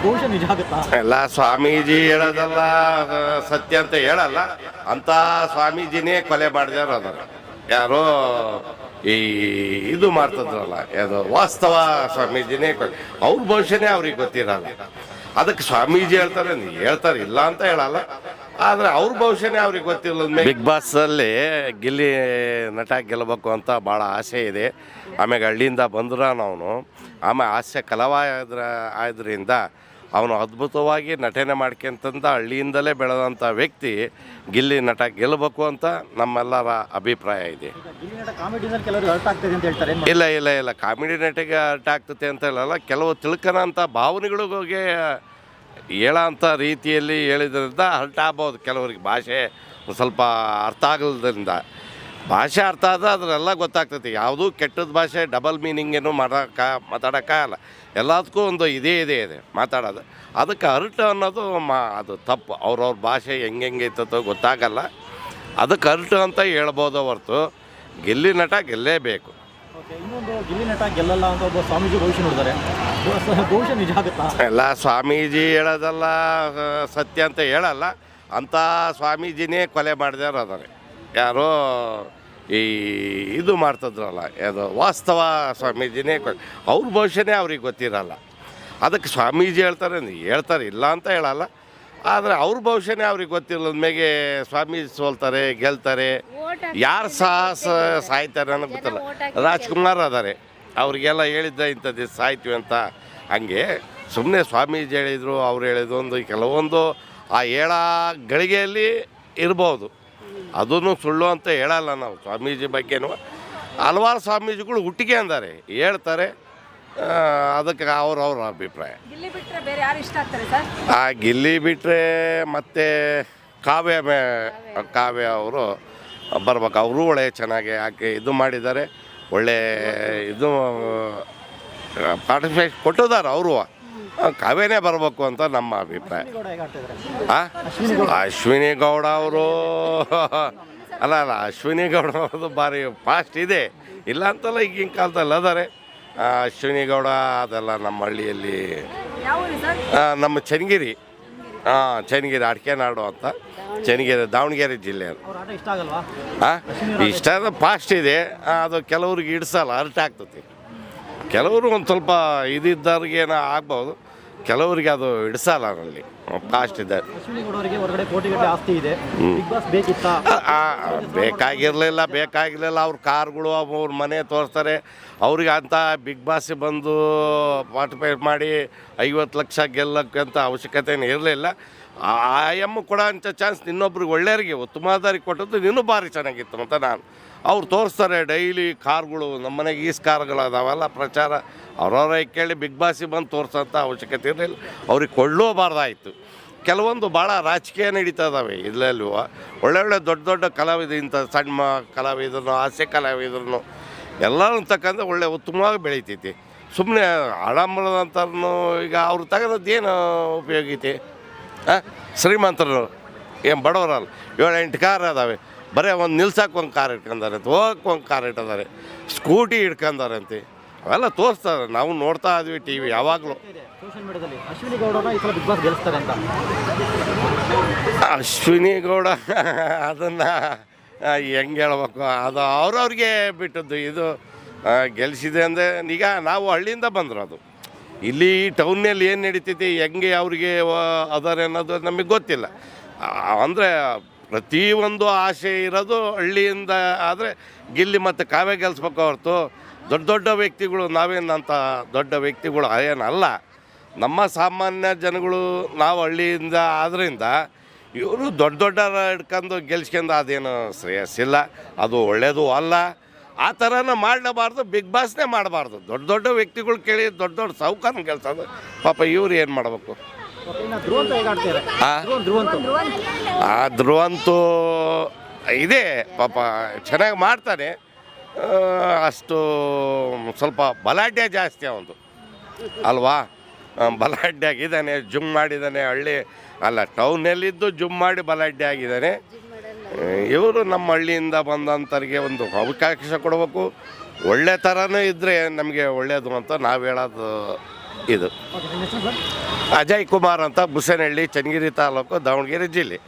ಬಹುಶಃ ನಿಜ ಆಗುತ್ತಾ? ಎಲ್ಲ ಸ್ವಾಮೀಜಿ ಹೇಳೋದಲ್ಲ ಸತ್ಯ ಅಂತ ಹೇಳಲ್ಲ. ಅಂತ ಸ್ವಾಮೀಜಿನೇ ಕೊಲೆ ಮಾಡಿದಾರ ಅದರ ಯಾರೋ ಈ ಇದು ಮಾಡ್ತಿದ್ರಲ್ಲ, ಅದು ವಾಸ್ತವ ಸ್ವಾಮೀಜಿನೇ ಅವ್ರ ಭವಿಷ್ಯನೇ ಅವ್ರಿಗೆ ಗೊತ್ತಿರಲ್ಲ. ಅದಕ್ಕೆ ಸ್ವಾಮೀಜಿ ಹೇಳ್ತಾರೆ ಇಲ್ಲ ಅಂತ ಹೇಳಲ್ಲ, ಆದ್ರೆ ಅವ್ರ ಭವಿಷ್ಯನೇ ಅವ್ರಿಗೆ ಗೊತ್ತಿರಲ್ಲ. ಬಿಗ್ ಬಾಸ್ ಅಲ್ಲಿ ಗಿಲ್ಲಿ ನಟ ಗೆಲ್ಲಬೇಕು ಅಂತ ಭಾಳ ಆಸೆ ಇದೆ. ಆಮ್ಯಾಗ ಹಳ್ಳಿಯಿಂದ ಬಂದ್ರ ಅವನು, ಆಮೇಲೆ ಹಾಸ್ಯ ಆದ್ರಿಂದ ಅವನು ಅದ್ಭುತವಾಗಿ ನಟನೆ ಮಾಡ್ಕೊಂತಂದ ಹಳ್ಳಿಯಿಂದಲೇ ಬೆಳೆದಂಥ ವ್ಯಕ್ತಿ ಗಿಲ್ಲಿ ನಟ ಗೆಲ್ಲಬೇಕು ಅಂತ ನಮ್ಮೆಲ್ಲರ ಅಭಿಪ್ರಾಯ ಇದೆ. ಇಲ್ಲ ಕಾಮಿಡಿ ನಟಿಗೆ ಅರ್ಟ್ ಆಗ್ತದೆ ಅಂತ ಹೇಳಲ್ಲ, ಕೆಲವು ತಿಳ್ಕನಂಥ ಭಾವನೆಗಳಿಗೆ ಹೇಳೋಂಥ ರೀತಿಯಲ್ಲಿ ಹೇಳಿದ್ರಿಂದ ಹರ್ಟ್ ಆಗ್ಬೋದು ಕೆಲವ್ರಿಗೆ. ಭಾಷೆ ಸ್ವಲ್ಪ ಅರ್ಥ ಆಗಲ್ದ್ರಿಂದ, ಭಾಷೆ ಅರ್ಥ ಆದ್ರೆ ಅದರೆಲ್ಲ ಗೊತ್ತಾಗ್ತೈತಿ. ಯಾವುದೂ ಕೆಟ್ಟದ ಭಾಷೆ ಡಬಲ್ ಮೀನಿಂಗ್ ಏನು ಮಾತಾಡೋಕ್ಕಾಗಲ್ಲ. ಎಲ್ಲದಕ್ಕೂ ಒಂದು ಇದೇ ಮಾತಾಡೋದು. ಅದಕ್ಕೆ ಅರ್ಟ್ ಅನ್ನೋದು ಅದು ತಪ್ಪು. ಅವ್ರವ್ರ ಭಾಷೆ ಹೆಂಗೆ ಇರ್ತದೋ ಗೊತ್ತಾಗಲ್ಲ. ಅದಕ್ಕೆ ಅರ್ಟ್ ಅಂತ ಹೇಳ್ಬೋದು ಹೊರತು ಗಿಲ್ಲಿ ನಟ ಗೆಲ್ಲೇಬೇಕು. ಇನ್ನೊಂದು ಗಿಲ್ಲಿ ನಟ ಗೆಲ್ಲಲ್ಲ ಅಂತ ಒಬ್ಬ ಸ್ವಾಮೀಜಿ ಭವಿಷ್ಯ ನೋಡಿದ್ದಾರೆ, ಬಹುಶಃ ನಿಜ ಆಗುತ್ತಾ? ಎಲ್ಲ ಸ್ವಾಮೀಜಿ ಹೇಳೋದಲ್ಲ ಸತ್ಯ ಅಂತ ಹೇಳಲ್ಲ. ಅಂಥ ಸ್ವಾಮೀಜಿನೇ ಕೊಲೆ ಮಾಡಿದಾರ ಅದಾರೆ ಯಾರೋ ಈ ಇದು ಮಾಡ್ತಿದ್ರಲ್ಲ, ಅದು ವಾಸ್ತವ ಸ್ವಾಮೀಜಿನೇ ಅವ್ರ ಭವಿಷ್ಯನೇ ಅವ್ರಿಗೆ ಗೊತ್ತಿರಲ್ಲ. ಅದಕ್ಕೆ ಸ್ವಾಮೀಜಿ ಹೇಳ್ತಾರೆ ಇಲ್ಲ ಅಂತ ಹೇಳಲ್ಲ, ಆದರೆ ಅವ್ರ ಭವಿಷ್ಯನೇ ಅವ್ರಿಗೆ ಗೊತ್ತಿರಲ್ಲ. ಮೇಗೆ ಸ್ವಾಮೀಜಿ ಸೋಲ್ತಾರೆ ಗೆಲ್ತಾರೆ, ಯಾರು ಸಾಯ್ತಾರೆ ಅನ್ನೋ ಗೊತ್ತಿಲ್ಲ. ರಾಜ್ಕುಮಾರ್ ಅದಾರೆ, ಅವ್ರಿಗೆಲ್ಲ ಹೇಳಿದ್ದ ಇಂಥದ್ದು ಸಾಯ್ತೀವಿ ಅಂತ. ಹಂಗೆ ಸುಮ್ಮನೆ ಸ್ವಾಮೀಜಿ ಹೇಳಿದರು ಅವ್ರು ಹೇಳಿದ್ರು ಒಂದು ಕೆಲವೊಂದು ಆ ಹೇಳ ಗಳಿಗೆಯಲ್ಲಿ ಇರ್ಬೋದು, ಅದನ್ನು ಸುಳ್ಳು ಅಂತ ಹೇಳಲ್ಲ ನಾವು. ಸ್ವಾಮೀಜಿ ಬಗ್ಗೆನೂ ಹಲವಾರು ಸ್ವಾಮೀಜಿಗಳು ಹುಟ್ಟಿಗೆ ಅಂದಾರೆ, ಹೇಳ್ತಾರೆ. ಅದಕ್ಕೆ ಅವ್ರ ಅಭಿಪ್ರಾಯ. ಗಿಲ್ಲಿ ಬಿಟ್ಟರೆ ಮತ್ತೆ ಕಾವ್ಯ ಅವರು ಬರ್ಬೇಕು. ಅವರು ಒಳ್ಳೆ ಚೆನ್ನಾಗಿ ಹಾಕಿ ಇದು ಮಾಡಿದ್ದಾರೆ, ಒಳ್ಳೆ ಇದು ಪಾರ್ಟಿಸಿಪೇಟ್ ಕೊಟ್ಟಿದ್ದಾರೆ ಅವರು. ಕಾವ್ಯನೇ ಬರಬೇಕು ಅಂತ ನಮ್ಮ ಅಭಿಪ್ರಾಯ. ಅಶ್ವಿನಿ ಗೌಡ ಅವರು ಅಲ್ಲ ಅಶ್ವಿನಿ ಗೌಡ ಅವ್ರದ್ದು ಭಾರಿ ಫಾಸ್ಟ್ ಇದೆ, ಇಲ್ಲ ಅಂತಲ್ಲ, ಈಗಿನ ಕಾಲದಲ್ಲಿ ಅದಾರೆ. ಅಶ್ವಿನಿ ಗೌಡ ಅದೆಲ್ಲ ನಮ್ಮ ಹಳ್ಳಿಯಲ್ಲಿ ನಮ್ಮ ಚನ್ನಗಿರಿ ಅಡಿಕೆನಾಡು ಅಂತ ಚನ್ನಗಿರಿ ದಾವಣಗೆರೆ ಜಿಲ್ಲೆ. ಇಷ್ಟ ಫಾಸ್ಟ್ ಇದೆ, ಅದು ಕೆಲವ್ರಿಗೆ ಇಡ್ಸಲ್ಲ, ಅರ್ಟ್ ಆಗ್ತತಿ. ಕೆಲವರು ಒಂದು ಸ್ವಲ್ಪ ಇದಿದ್ದವ್ರಿಗೇನೋ ಆಗ್ಬೋದು, ಕೆಲವರಿಗೆ ಅದು ಇಡಿಸಲ್ಲ. ಅದರಲ್ಲಿ ಕಾಸ್ಟ್ ಇದೆ. ಬೇಕಾಗಿರಲಿಲ್ಲ. ಅವ್ರ ಕಾರ್ಗಳು ಅವ್ರ ಮನೆ ತೋರಿಸ್ತಾರೆ. ಅವ್ರಿಗೆ ಅಂತ ಬಿಗ್ ಬಾಸ್ ಬಂದು ಪಾರ್ಟಿಸಿಪೇಟ್ ಮಾಡಿ 50 ಲಕ್ಷ ಗೆಲ್ಲಕ್ಕಂತ ಅವಶ್ಯಕತೆಯೂ ಇರಲಿಲ್ಲ. ಆ ಎಮ್ಮು ಕೊಡೋ ಅಂಥ ಚಾನ್ಸ್ ಇನ್ನೊಬ್ರಿಗೆ ಒಳ್ಳೆಯವ್ರಿಗೆ ಉತ್ತಮದಾರಿಗೆ ಕೊಟ್ಟದ್ದು ಇನ್ನೂ ಭಾರಿ ಚೆನ್ನಾಗಿತ್ತು ಅಂತ ನಾನು. ಅವ್ರು ತೋರಿಸ್ತಾರೆ ಡೈಲಿ ಕಾರ್ಗಳು, ನಮ್ಮ ಮನೆಗೆ ಈಸ್ ಕಾರ್ಗಳು ಅದಾವೆಲ್ಲ ಪ್ರಚಾರ ಅವ್ರವ್ರ ಕೇಳಿ ಬಿಗ್ ಬಾಸಿಗೆ ಬಂದು ತೋರಿಸೋಂಥ ಅವಶ್ಯಕತೆ ಇರಲಿಲ್ಲ. ಅವ್ರಿಗೆ ಕೊಳ್ಳೋಬಾರ್ದಾಯಿತು. ಕೆಲವೊಂದು ಭಾಳ ರಾಜಕೀಯ ನಡೀತಾ ಇದ್ದಾವೆ ಇಲ್ಲೆಲ್ಲೂ. ಒಳ್ಳೊಳ್ಳೆ ದೊಡ್ಡ ಕಲಾವಿದರು, ಇಂಥ ಸಣ್ಣ ಕಲಾವಿದ್ರು, ಹಾಸ್ಯ ಕಲಾವಿದ್ರು ಎಲ್ಲರೂ ತಕ್ಕಂಥ ಒಳ್ಳೆ ಉತ್ತಮವಾಗಿ ಬೆಳೀತೈತಿ. ಸುಮ್ಮನೆ ಆಡಂಬರದಂಥವ್ರನ್ನು ಈಗ ಅವ್ರು ತಗೋದೇನು ಉಪಯೋಗೈತಿ? ಶ್ರೀಮಂತರು ಏನು ಬಡವರಲ್ಲ, 7-8 ಕಾರ್ ಅದಾವೆ, ಬರೀ ಒಂದು ನಿಲ್ಸಕ್ಕೆ ಒಂದು ಕಾರ್ ಇಟ್ಕೊಂಡಾರಂತೆ, ಹೋಗಕ್ಕೆ ಒಂದು ಕಾರ್ ಇಟ್ಟಿದ್ದಾರೆ, ಸ್ಕೂಟಿ ಇಟ್ಕೊಂಡಾರಂತೆ. ಅವೆಲ್ಲ ತೋರಿಸ್ತಾರೆ, ನಾವು ನೋಡ್ತಾ ಇದ್ವಿ ಟಿ ವಿ ಯಾವಾಗಲೂ. ಅಶ್ವಿನಿ ಗೌಡ ಅದನ್ನು ಹೆಂಗೆ ಹೇಳ್ಬೇಕು, ಅದು ಅವ್ರವ್ರಿಗೆ ಬಿಟ್ಟದ್ದು. ಇದು ಗೆಲ್ಲಿಸಿದೆ ಅಂದರೆ ಈಗ ನಾವು ಹಳ್ಳಿಯಿಂದ ಬಂದರು, ಅದು ಇಲ್ಲಿ ಟೌನ್ನಲ್ಲಿ ಏನು ನಡೀತೈತಿ ಹೆಂಗೆ ಅವ್ರಿಗೆ ಅದಾರೆ ಅನ್ನೋದು ನಮಗೆ ಗೊತ್ತಿಲ್ಲ. ಅಂದರೆ ಪ್ರತಿಯೊಂದು ಆಸೆ ಇರೋದು ಹಳ್ಳಿಯಿಂದ. ಆದರೆ ಗಿಲ್ಲಿ ಮತ್ತು ಕಾವ್ಯ ಗೆಲ್ಲಿಸ್ಬೇಕು ಹೊರತು ದೊಡ್ಡ ವ್ಯಕ್ತಿಗಳು ನಾವೇನಂತ ದೊಡ್ಡ ವ್ಯಕ್ತಿಗಳು ಏನಲ್ಲ. ನಮ್ಮ ಸಾಮಾನ್ಯ ಜನಗಳು ನಾವು ಹಳ್ಳಿಯಿಂದ ಆದ್ದರಿಂದ ಇವರು ದೊಡ್ಡ ಹಿಡ್ಕೊಂಡು ಗೆಲ್ಸ್ಕೊಂಡು ಅದೇನು ಶ್ರೇಯಸ್ಸಿಲ್ಲ, ಅದು ಒಳ್ಳೆಯದು ಅಲ್ಲ. ಆ ಥರನ ಮಾಡಬಾರ್ದು, ಬಿಗ್ ಬಾಸ್ನೇ ಮಾಡಬಾರ್ದು. ದೊಡ್ಡ ವ್ಯಕ್ತಿಗಳು ಕೇಳಿ ದೊಡ್ಡ ಸಾಹುಕಾರನ ಗೆಲ್ಸೋದು. ಪಾಪ ಇವ್ರು ಏನು ಮಾಡಬೇಕು? ಧ್ರುವಂತೂ ಇದೆ, ಪಾಪ ಚೆನ್ನಾಗಿ ಮಾಡ್ತಾನೆ. ಅಷ್ಟು ಸ್ವಲ್ಪ ಬಲಾಢ್ಯ ಜಾಸ್ತಿ ಅವನು ಅಲ್ವಾ? ಬಲಾಢ್ಯ ಆಗಿದ್ದಾನೆ, ಜುಮ್ ಮಾಡಿದ್ದಾನೆ. ಹಳ್ಳಿ ಅಲ್ಲ ಟೌನಲ್ಲಿದ್ದು ಜುಮ್ ಮಾಡಿ ಬಲಾಢ್ಯ ಆಗಿದ್ದಾನೆ. ಇವರು ನಮ್ಮ ಹಳ್ಳಿಯಿಂದ ಬಂದಂಥವ್ರಿಗೆ ಒಂದು ಅವಕಾಶ ಕೊಡಬೇಕು. ಒಳ್ಳೆ ಥರನೂ ಇದ್ದರೆ ನಮಗೆ ಒಳ್ಳೆಯದು ಅಂತ ನಾವು ಹೇಳೋದು ಇದು ಓಕೆ ನಿಮ್ಮ ಹೆಸರು ಸರ್? ಅಜಯ್ ಕುಮಾರ್ ಅಂತ ಬುಸನಹಳ್ಳಿ, ಚನ್ನಗಿರಿ ತಾಲೂಕು, ದಾವಣಗೆರೆ ಜಿಲ್ಲೆ.